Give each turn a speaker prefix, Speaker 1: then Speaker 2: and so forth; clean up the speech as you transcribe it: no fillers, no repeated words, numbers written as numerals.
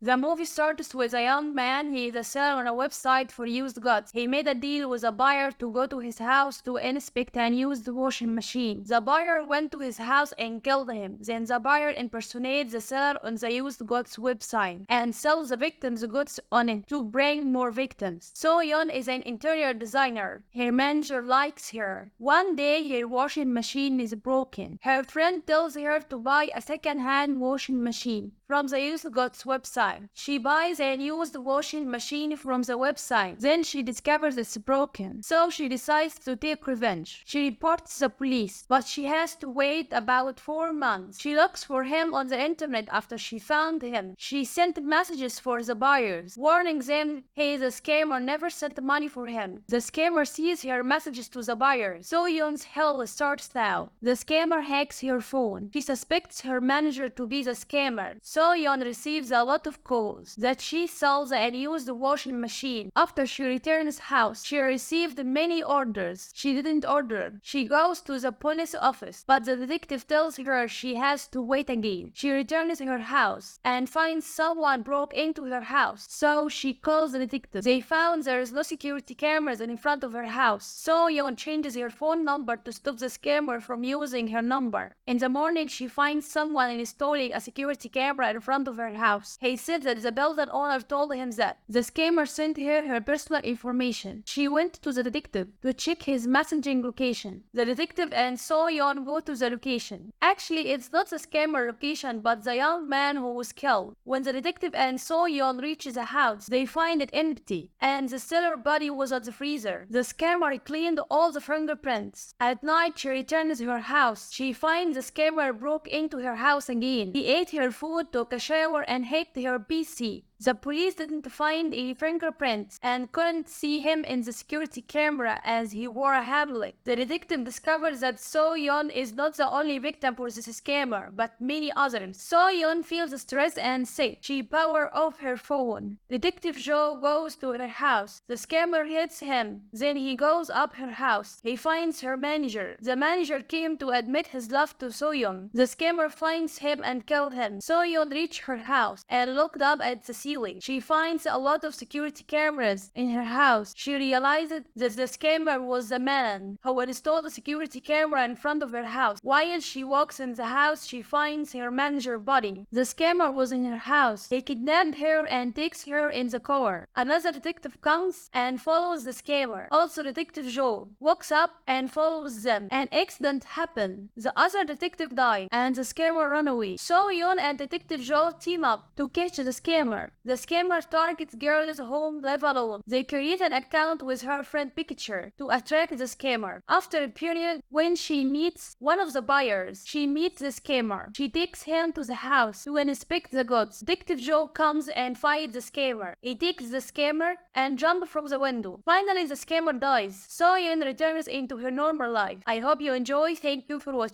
Speaker 1: The movie starts with a young man. He is a seller on a website for used goods. He made a deal with a buyer to go to his house to inspect and use the washing machine. The buyer went to his house and killed him. Then the buyer impersonates the seller on the used goods website and sells the victim's goods on it to bring more victims. So Yeon is an interior designer. Her manager likes her. One day her washing machine is broken. Her friend tells her to buy a second-hand washing machine from the used goods website. She buys a used washing machine from the website. Then she discovers it's broken. So she decides to take revenge. She reports the police, but she has to wait about 4 months. She looks for him on the internet after she found him. She sent messages for the buyers, warning them he is a scammer, never sent money for him. The scammer sees her messages to the buyers. So Yeon's hell starts now. The scammer hacks her phone. She suspects her manager to be the scammer. So Yeon receives a lot of calls that she sells and used washing machine. After she returns house, she received many orders she didn't order. She goes to the police office, but the detective tells her she has to wait again. She returns to her house and finds someone broke into her house. So she calls the detective. They found there is no security cameras in front of her house. So Yeon changes her phone number to stop the scammer from using her number. In the morning, she finds someone installing a security camera in front of her house. He said that the building owner told him that the scammer sent her personal information. She went to the detective to check his messaging location. The detective and So Yeon go to the location. Actually, it's not the scammer location, but the young man who was killed. When the detective and So Yeon reach the house, they find it empty, and the seller body was at the freezer. The scammer cleaned all the fingerprints. At night, she returns to her house. She finds the scammer broke into her house again. He ate her food, took a shower, and hacked her PC. The police didn't find any fingerprints and couldn't see him in the security camera as he wore a habit. The detective discovers that So Yeon is not the only victim for this scammer, but many others. So Yeon feels stressed and sick. She powers off her phone. Detective Joe goes to her house. The scammer hits him. Then he goes up her house. He finds her manager. The manager came to admit his love to So Yeon. The scammer finds him and kills him. So Yeon reached her house and looked up at the ceiling. She finds a lot of security cameras in her house. She realized that the scammer was the man who installed a security camera in front of her house. While she walks in the house, she finds her manager's body. The scammer was in her house. He kidnapped her and takes her in the car. Another detective comes and follows the scammer. Also, Detective Joe walks up and follows them. An accident happened. The other detective died and the scammer ran away. So Yeon and Detective Joe team up to catch the scammer. The scammer targets girls home live alone. They create an account with her friend Picture to attract the scammer. After a period, when she meets one of the buyers, she meets the scammer. She takes him to the house to inspect the goods. Detective Joe comes and fights the scammer. He takes the scammer and jumps from the window. Finally, the scammer dies. So Yeon returns into her normal life. I hope you enjoy. Thank you for watching.